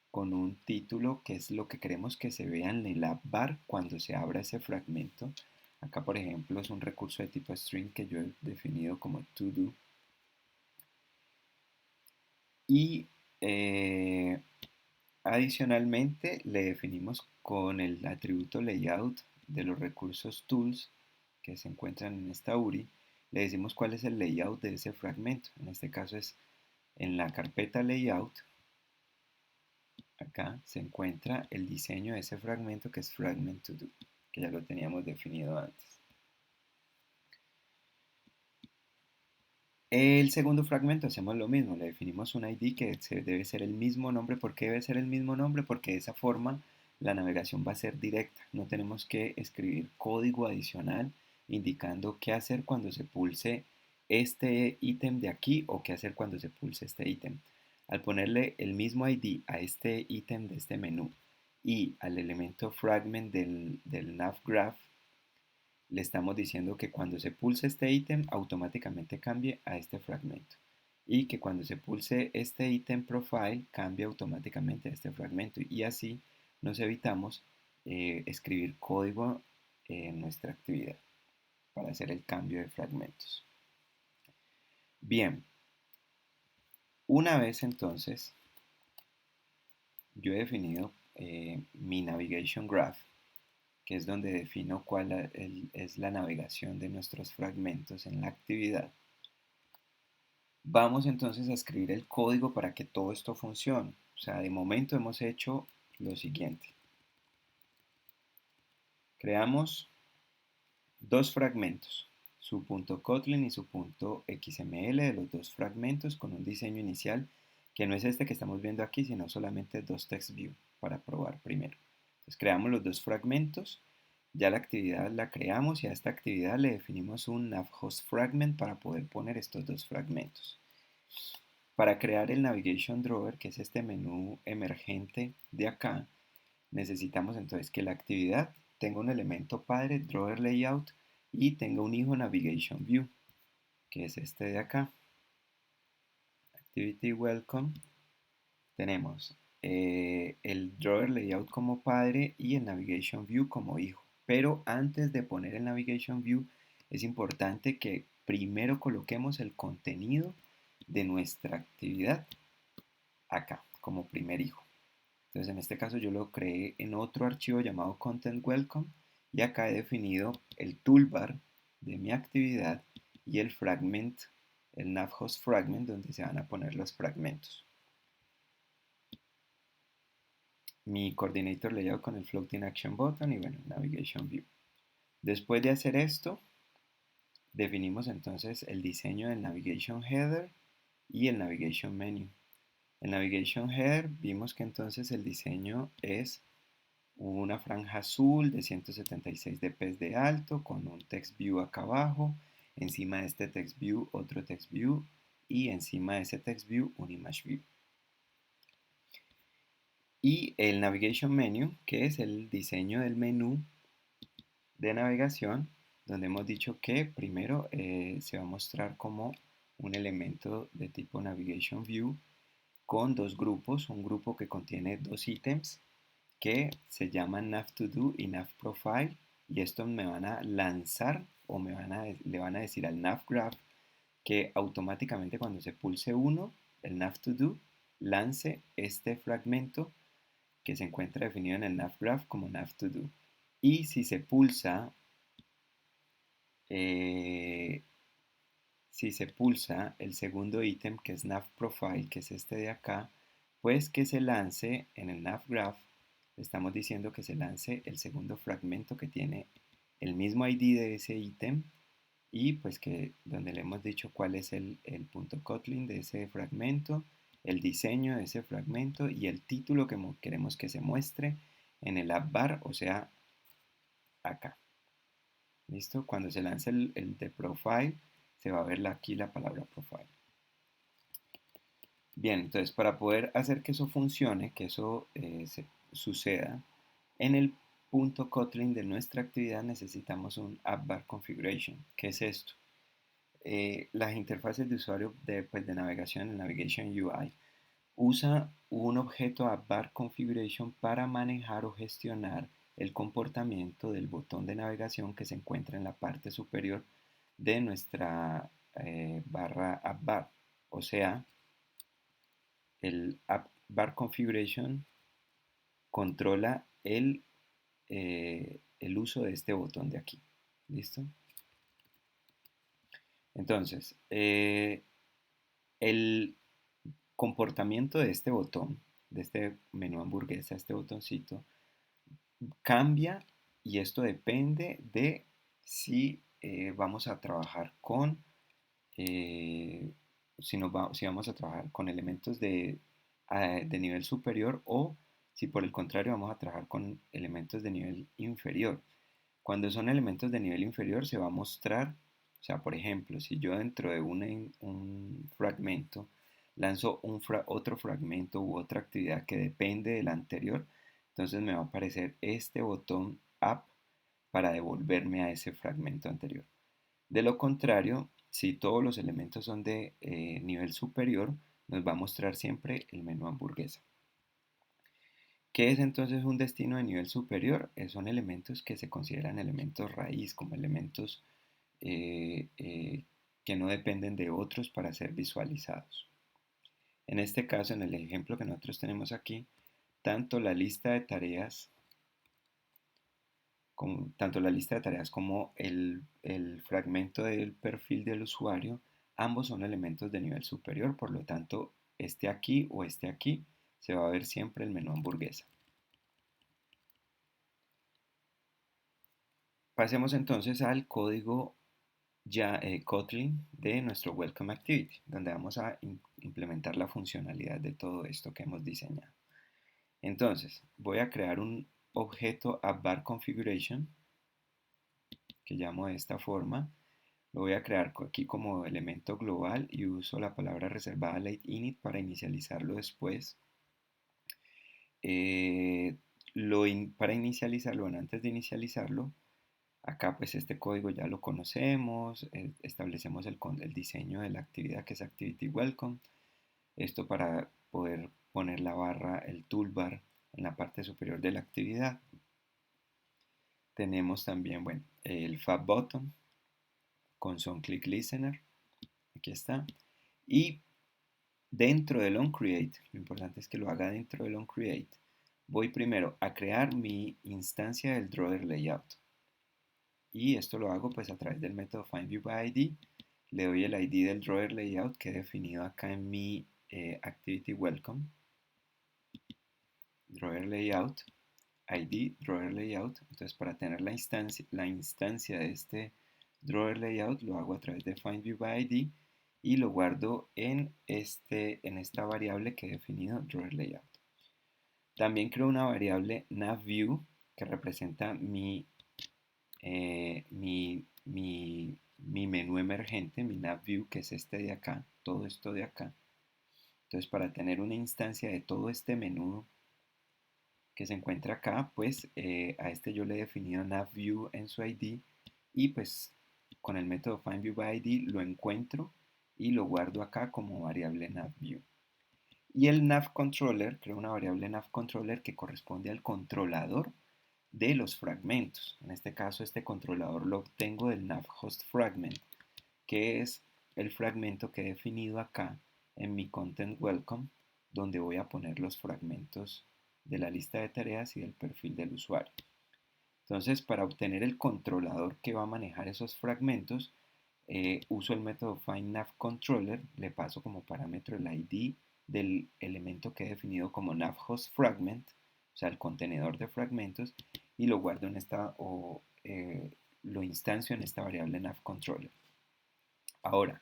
con un título que es lo que queremos que se vea en el app bar cuando se abra ese fragmento. Acá, por ejemplo, es un recurso de tipo string que yo he definido como to_do. Y adicionalmente le definimos con el atributo layout de los recursos tools que se encuentran en esta URI, le decimos cuál es el layout de ese fragmento. En este caso es en la carpeta layout. Acá se encuentra el diseño de ese fragmento que es fragment to do, que ya lo teníamos definido antes. El segundo fragmento hacemos lo mismo, le definimos un ID que debe ser el mismo nombre. ¿Por qué debe ser el mismo nombre? Porque de esa forma la navegación va a ser directa. No tenemos que escribir código adicional indicando qué hacer cuando se pulse este ítem de aquí o qué hacer cuando se pulse este ítem. Al ponerle el mismo ID a este ítem de este menú y al elemento fragment del navgraph, le estamos diciendo que cuando se pulse este ítem automáticamente cambie a este fragmento y que cuando se pulse este ítem profile cambie automáticamente a este fragmento, y así nos evitamos escribir código en nuestra actividad para hacer el cambio de fragmentos. Bien, una vez entonces yo he definido mi navigation graph, que es donde defino cuál es la navegación de nuestros fragmentos en la actividad. Vamos entonces a escribir el código para que todo esto funcione. O sea, de momento hemos hecho lo siguiente. Creamos dos fragmentos, su .kotlin y su .xml de los dos fragmentos con un diseño inicial que no es este que estamos viendo aquí, sino solamente dos text view para probar primero. Entonces creamos los dos fragmentos, ya la actividad la creamos y a esta actividad le definimos un nav_host_fragment para poder poner estos dos fragmentos. Para crear el Navigation Drawer, que es este menú emergente de acá, necesitamos entonces que la actividad tenga un elemento padre, Drawer Layout, y tenga un hijo Navigation View, que es este de acá. Activity Welcome. Tenemos el Drawer Layout como padre y el Navigation View como hijo. Pero antes de poner el Navigation View, es importante que primero coloquemos el contenido de nuestra actividad acá como primer hijo. Entonces en este caso yo lo creé en otro archivo llamado Content Welcome y acá he definido el toolbar de mi actividad y el fragment, el navhost fragment donde se van a poner los fragmentos. Mi coordinator layout con el floating action button y bueno, navigation view. Después de hacer esto, definimos entonces el diseño del navigation header y el navigation menu. El navigation header vimos que entonces el diseño es una franja azul de 176 dp de alto con un text view acá abajo, encima de este text view otro text view y encima de ese text view un image view. Y el navigation menu, que es el diseño del menú de navegación, donde hemos dicho que primero se va a mostrar como un elemento de tipo Navigation View con dos grupos, un grupo que contiene dos ítems que se llaman nav2do y navprofile, y estos me van a lanzar o le van a decir al navgraph que automáticamente cuando se pulse uno, el nav2do, lance este fragmento que se encuentra definido en el navgraph como nav2do. Y eh, si se pulsa el segundo ítem, que es navprofile, que es este de acá, pues que se lance en el navgraph, estamos diciendo que se lance el segundo fragmento que tiene el mismo ID de ese ítem y pues que donde le hemos dicho cuál es el punto Kotlin de ese fragmento, el diseño de ese fragmento y el título que queremos que se muestre en el app bar, o sea, acá. ¿Listo? Cuando se lance el de profile, se va a ver aquí la palabra profile. Bien, entonces para poder hacer que eso funcione, que eso suceda, en el punto Kotlin de nuestra actividad necesitamos un app bar configuration. ¿Qué es esto? Las interfaces de usuario pues, de navegación, el Navigation UI, usa un objeto AppBar Configuration para manejar o gestionar el comportamiento del botón de navegación que se encuentra en la parte superior de nuestra barra AppBar. O sea, el AppBar Configuration controla el uso de este botón de aquí. ¿Listo? Entonces, el comportamiento de este botón, de este menú hamburguesa, este botoncito, cambia y esto depende de si vamos a trabajar con, eh, si vamos a trabajar con elementos de nivel superior o si por el contrario vamos a trabajar con elementos de nivel inferior. Cuando son elementos de nivel inferior se va a mostrar, o sea, por ejemplo, si yo dentro de un fragmento lanzo otro fragmento u otra actividad que depende del anterior, entonces me va a aparecer este botón up para devolverme a ese fragmento anterior. De lo contrario, si todos los elementos son de nivel superior, nos va a mostrar siempre el menú hamburguesa. ¿Qué es entonces un destino de nivel superior? Son elementos que se consideran elementos raíz, como elementos que no dependen de otros para ser visualizados. En este caso, en el ejemplo que nosotros tenemos aquí, tanto la lista de tareas como el fragmento del perfil del usuario, ambos son elementos de nivel superior, por lo tanto, este aquí o este aquí, se va a ver siempre el menú hamburguesa. Pasemos entonces al código Kotlin de nuestro Welcome Activity, donde vamos a implementar la funcionalidad de todo esto que hemos diseñado. Entonces, voy a crear un objeto AppBar Configuration, que llamo de esta forma. Lo voy a crear aquí como elemento global y uso la palabra reservada late init para inicializarlo después. Para inicializarlo, bueno, antes de inicializarlo, acá pues este código ya lo conocemos, establecemos el diseño de la actividad que es Activity Welcome. Esto para poder poner la barra, el toolbar en la parte superior de la actividad. Tenemos también, bueno, el Fab Button con SoundClickListener. Aquí está. Y dentro del onCreate, lo importante es que lo haga dentro del onCreate, voy primero a crear mi instancia del drawer layout. Y esto lo hago pues a través del método findViewById. Le doy el ID del drawer layout que he definido acá en mi Activity Welcome. Drawer layout, ID, drawer layout. Entonces para tener la instancia de este drawer layout lo hago a través de findViewById y lo guardo en esta variable que he definido drawer layout. También creo una variable navView que representa mi menú emergente, mi navView, que es este de acá, todo esto de acá. Entonces, para tener una instancia de todo este menú que se encuentra acá, pues a este yo le he definido navView en su ID y pues con el método findViewById lo encuentro y lo guardo acá como variable navView. Y el navController, creo una variable navController que corresponde al controlador de los fragmentos. En este caso, este controlador lo obtengo del navHostFragment, que es el fragmento que he definido acá en mi content welcome, donde voy a poner los fragmentos de la lista de tareas y del perfil del usuario. Entonces, para obtener el controlador que va a manejar esos fragmentos, uso el método findNavController, le paso como parámetro el ID del elemento que he definido como navHostFragment, o sea, el contenedor de fragmentos, y lo guardo en esta, lo instancio en esta variable navController. Ahora,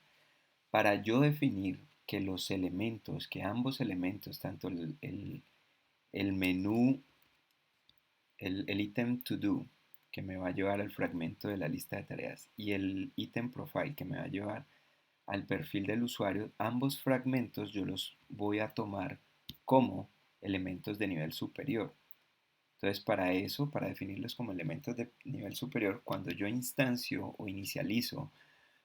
para yo definir que los elementos, que ambos elementos, tanto el menú, el ítem to do, que me va a llevar al fragmento de la lista de tareas, y el ítem profile, que me va a llevar al perfil del usuario, ambos fragmentos yo los voy a tomar como elementos de nivel superior. Entonces, para eso, para definirlos como elementos de nivel superior, cuando yo instancio o inicializo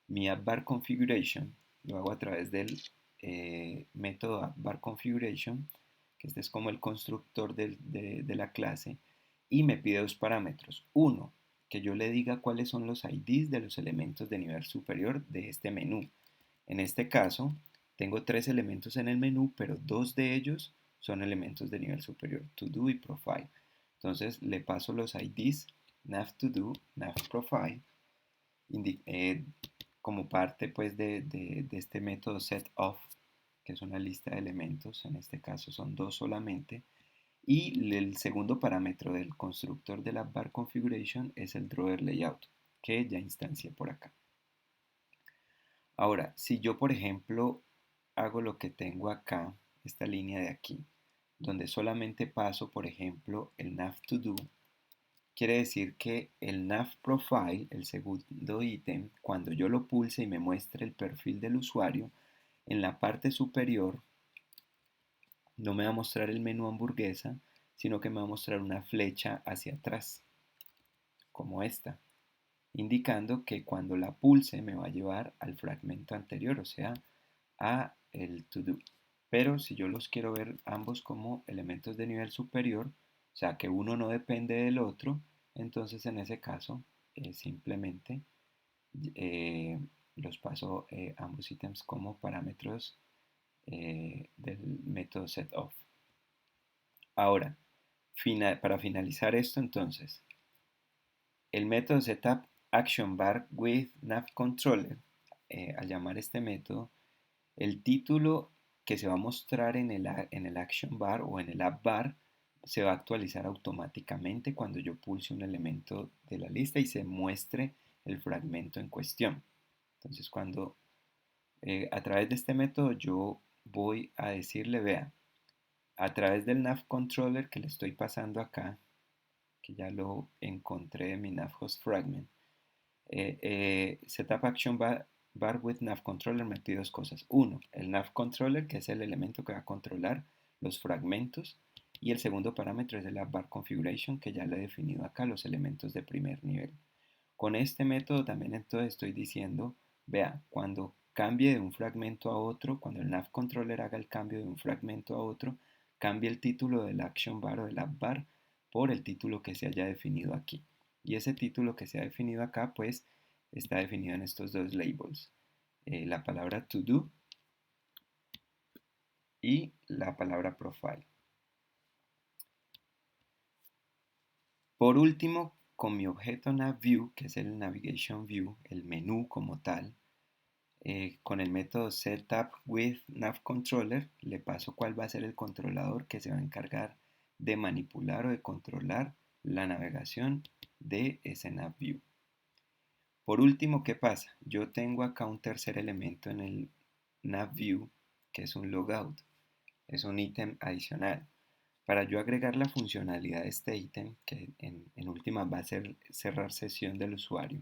mi appBarConfiguration, lo hago a través del método appBarConfiguration, que este es como el constructor de la clase, y me pide dos parámetros. Uno, que yo le diga cuáles son los IDs de los elementos de nivel superior de este menú. En este caso, tengo tres elementos en el menú, pero dos de ellos son elementos de nivel superior, To-Do y Profile. Entonces le paso los IDs navToDo, navProfile, como parte pues de este método setOf, que es una lista de elementos, en este caso son dos solamente, y el segundo parámetro del constructor de la bar configuration es el drawer layout, que ya instancié por acá. Ahora, si yo por ejemplo hago lo que tengo acá, esta línea de aquí, donde solamente paso por ejemplo el navToDo, quiere decir que el navProfile, el segundo ítem, cuando yo lo pulse y me muestre el perfil del usuario, en la parte superior no me va a mostrar el menú hamburguesa, sino que me va a mostrar una flecha hacia atrás, como esta, indicando que cuando la pulse me va a llevar al fragmento anterior, o sea, a el to do. Pero si yo los quiero ver ambos como elementos de nivel superior, o sea que uno no depende del otro, entonces en ese caso simplemente eh, los paso ambos ítems como parámetros del método setOf. Ahora, para finalizar esto entonces, el método setAppActionBar with navController, al llamar este método, el título que se va a mostrar en el action bar o en el app bar se va a actualizar automáticamente cuando yo pulse un elemento de la lista y se muestre el fragmento en cuestión. Entonces, cuando a través de este método yo voy a decirle, vea, a través del navController que le estoy pasando acá, que ya lo encontré en mi navHostFragment, setAppActionBar with navController me pide dos cosas. Uno, el navController, que es el elemento que va a controlar los fragmentos. Y el segundo parámetro es el appBarConfiguration, que ya le he definido acá, los elementos de primer nivel. Con este método también entonces estoy diciendo, vea, cuando cambie de un fragmento a otro, cuando el navController haga el cambio de un fragmento a otro, cambie el título del action bar o del app bar por el título que se haya definido aquí. Y ese título que se ha definido acá, pues, está definido en estos dos labels. La palabra to do y la palabra profile. Por último, con mi objeto navView, que es el navigation view, el menú como tal, con el método setAppWithNavController le paso cuál va a ser el controlador que se va a encargar de manipular o de controlar la navegación de ese navView. Por último, ¿qué pasa? Yo tengo acá un tercer elemento en el navView que es un logout, es un ítem adicional. Para yo agregar la funcionalidad de este ítem, que en última va a ser cerrar sesión del usuario,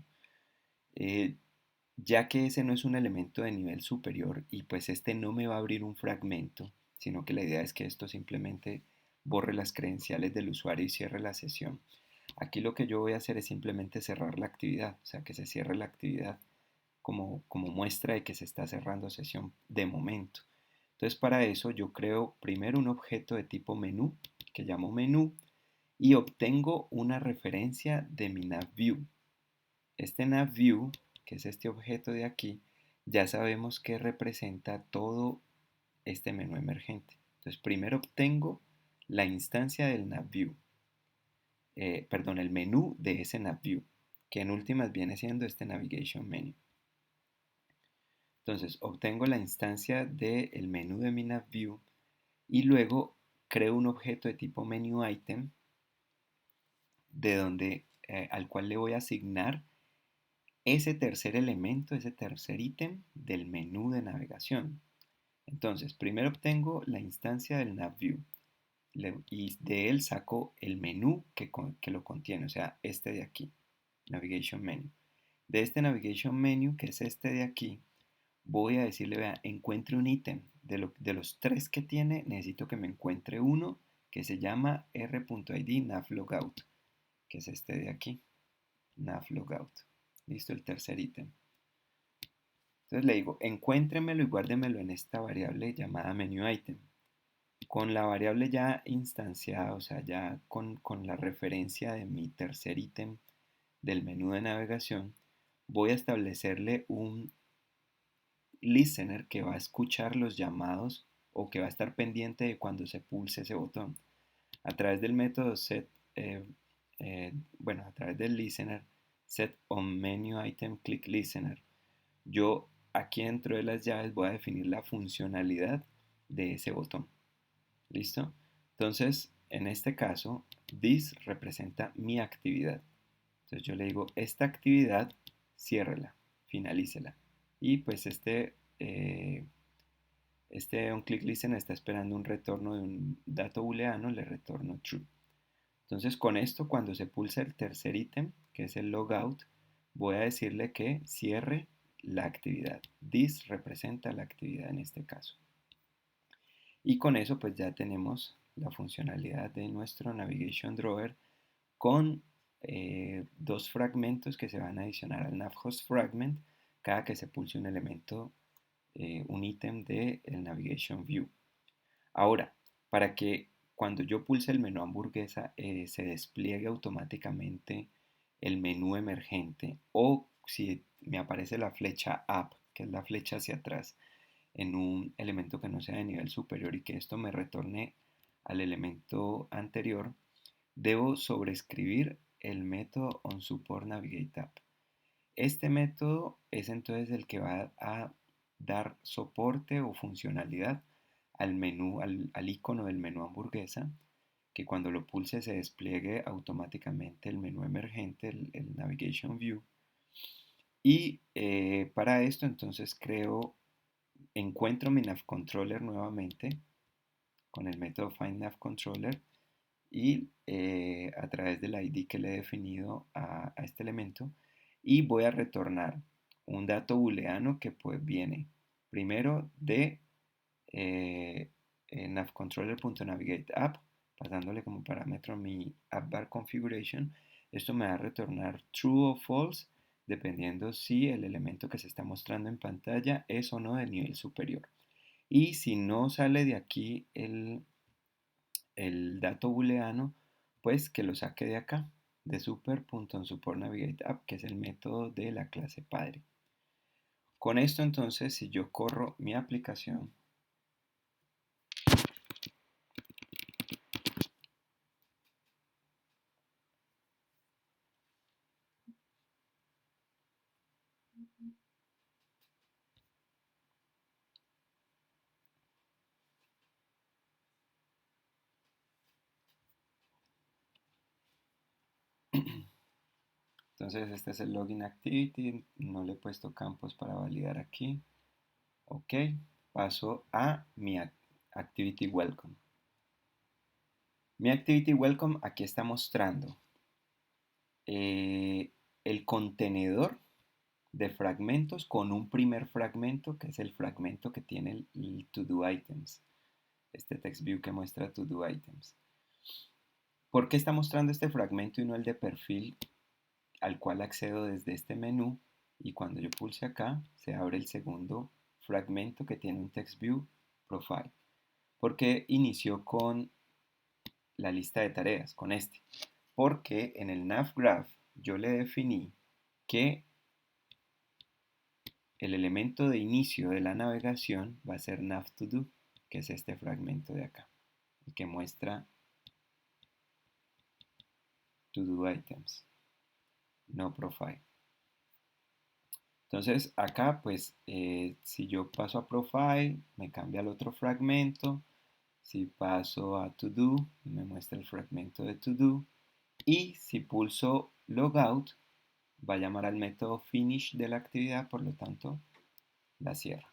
ya que ese no es un elemento de nivel superior y pues este no me va a abrir un fragmento, sino que la idea es que esto simplemente borre las credenciales del usuario y cierre la sesión. Aquí lo que yo voy a hacer es simplemente cerrar la actividad, o sea, que se cierre la actividad como muestra de que se está cerrando sesión de momento. Entonces, para eso yo creo primero un objeto de tipo menú, que llamo menú, y obtengo una referencia de mi navView. Este navView, que es este objeto de aquí, ya sabemos que representa todo este menú emergente. Entonces, primero obtengo la instancia del navView, perdón, el menú de ese navView, que en últimas viene siendo este navigation menu. Entonces, obtengo la instancia del menú de mi navView y luego creo un objeto de tipo menuItem al cual le voy a asignar ese tercer elemento, ese tercer ítem del menú de navegación. Entonces, primero obtengo la instancia del navView y de él saco el menú que lo contiene, o sea, este de aquí, Navigation Menu. De este Navigation Menu, que es este de aquí, voy a decirle, vea, encuentre un ítem. De los tres que tiene, necesito que me encuentre uno que se llama r.id navlogout, que es este de aquí, navlogout. Listo, el tercer ítem. Entonces le digo, encuéntremelo y guárdemelo en esta variable llamada menuItem. Con la variable ya instanciada, o sea, ya con la referencia de mi tercer ítem del menú de navegación, voy a establecerle un listener que va a escuchar los llamados o que va a estar pendiente de cuando se pulse ese botón. A través del método a través del listener set on menu item click listener, yo aquí dentro de las llaves voy a definir la funcionalidad de ese botón. ¿Listo? Entonces, en este caso, this representa mi actividad. Entonces yo le digo, esta actividad, ciérrela, finalícela. Y pues este onClickListen está esperando un retorno de un dato booleano, le retorno true. Entonces con esto, cuando se pulsa el tercer ítem, que es el logout, voy a decirle que cierre la actividad. This representa la actividad en este caso. Y con eso pues ya tenemos la funcionalidad de nuestro Navigation Drawer con dos fragmentos que se van a adicionar al navhost fragment cada que se pulse un elemento, un ítem del Navigation View. Ahora, para que cuando yo pulse el menú hamburguesa se despliegue automáticamente el menú emergente o si me aparece la flecha up, que es la flecha hacia atrás, en un elemento que no sea de nivel superior y que esto me retorne al elemento anterior, debo sobreescribir el método onSupportNavigateApp. Este método es entonces el que va a dar soporte o funcionalidad al menú, al icono del menú hamburguesa, que cuando lo pulse se despliegue automáticamente el menú emergente, el Navigation View. Y para esto entonces encuentro mi navcontroller nuevamente con el método findNavController y a través del ID que le he definido a este elemento y voy a retornar un dato booleano que pues viene primero de navcontroller.navigateApp pasándole como parámetro mi appbar configuration. Esto me va a retornar true o false dependiendo si el elemento que se está mostrando en pantalla es o no de nivel superior. Y si no sale de aquí el dato booleano, pues que lo saque de acá, de super.onSupportNavigateApp, que es el método de la clase padre. Con esto entonces, si yo corro mi aplicación, entonces este es el login activity, no le he puesto campos para validar aquí. Ok, paso a mi activity welcome. Mi activity welcome aquí está mostrando el contenedor de fragmentos con un primer fragmento que es el fragmento que tiene el to do items, este text view que muestra to do items. ¿Por qué está mostrando este fragmento y no el de perfil al cual accedo desde este menú? Y cuando yo pulse acá, se abre el segundo fragmento que tiene un text view profile. ¿Por qué inició con la lista de tareas, con este? Porque en el nav graph yo le definí que el elemento de inicio de la navegación va a ser nav to do, que es este fragmento de acá, el que muestra to do items, no profile. Entonces acá pues si yo paso a profile me cambia al otro fragmento, si paso a to do me muestra el fragmento de to do, y si pulso logout va a llamar al método finish de la actividad, por lo tanto la cierra.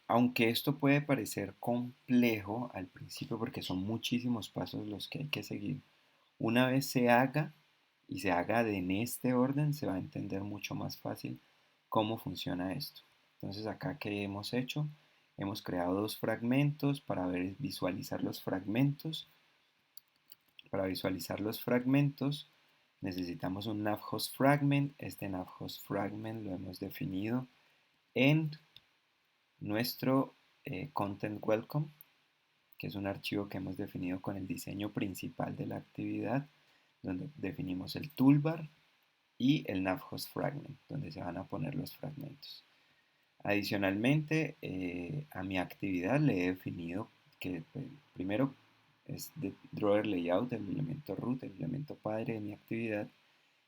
Aunque esto puede parecer complejo al principio porque son muchísimos pasos los que hay que seguir, una vez se haga y se haga en este orden, se va a entender mucho más fácil cómo funciona esto. Entonces acá que hemos hecho, hemos creado dos fragmentos para visualizar los fragmentos. Para visualizar los fragmentos necesitamos un navhost fragment. Este navhost fragment lo hemos definido en nuestro content welcome, que es un archivo que hemos definido con el diseño principal de la actividad, donde definimos el toolbar y el navhost fragment, donde se van a poner los fragmentos. Adicionalmente, a mi actividad le he definido que primero es de drawer layout, el elemento root, el elemento padre de mi actividad,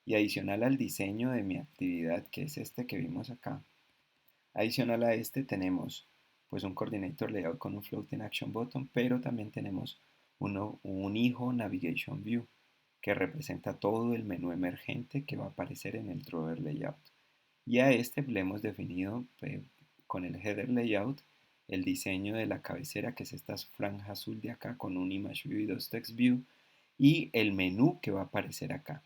y adicional al diseño de mi actividad, que es este que vimos acá. Adicional a este tenemos pues un coordinator layout con un floating action button, pero también tenemos un hijo navigation view que representa todo el menú emergente que va a aparecer en el drawer layout. Y a este le hemos definido con el header layout el diseño de la cabecera, que es esta franja azul de acá con un image view y dos text view, y el menú que va a aparecer acá.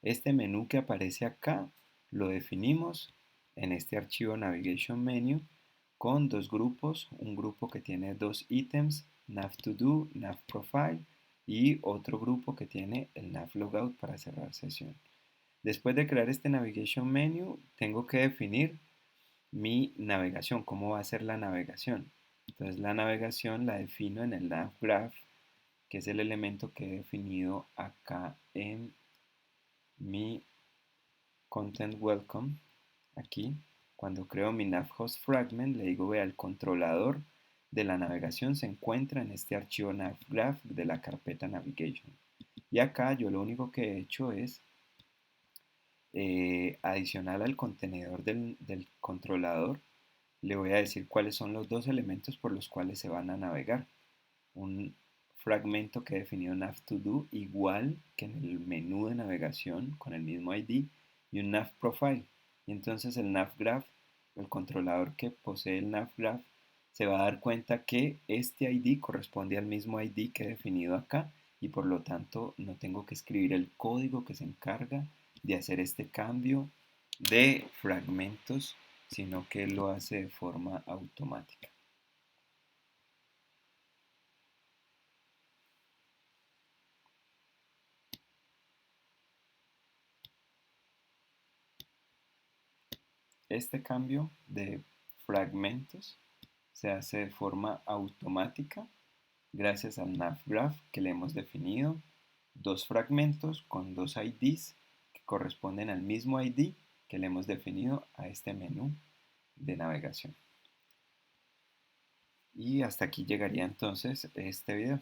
Este menú que aparece acá lo definimos en este archivo navigation menu con dos grupos, un grupo que tiene dos ítems, nav to do, nav profile, y otro grupo que tiene el nav logout para cerrar sesión. Después de crear este navigation menu, tengo que definir mi navegación, cómo va a ser la navegación. Entonces la navegación la defino en el nav graph, que es el elemento que he definido acá en mi content welcome. Aquí, cuando creo mi navhost fragment, le digo, vea, el controlador de la navegación se encuentra en este archivo navgraph de la carpeta navigation. Y acá yo lo único que he hecho es adicional al contenedor del controlador, le voy a decir cuáles son los dos elementos por los cuales se van a navegar. Un fragmento que he definido nav2do igual que en el menú de navegación con el mismo ID, y un nav profile. Y entonces el nav graph, el controlador que posee el nav graph, se va a dar cuenta que este ID corresponde al mismo ID que he definido acá, y por lo tanto no tengo que escribir el código que se encarga de hacer este cambio de fragmentos, sino que lo hace de forma automática. Este cambio de fragmentos se hace de forma automática gracias al navgraph que le hemos definido dos fragmentos con dos IDs que corresponden al mismo ID que le hemos definido a este menú de navegación. Y hasta aquí llegaría entonces este video.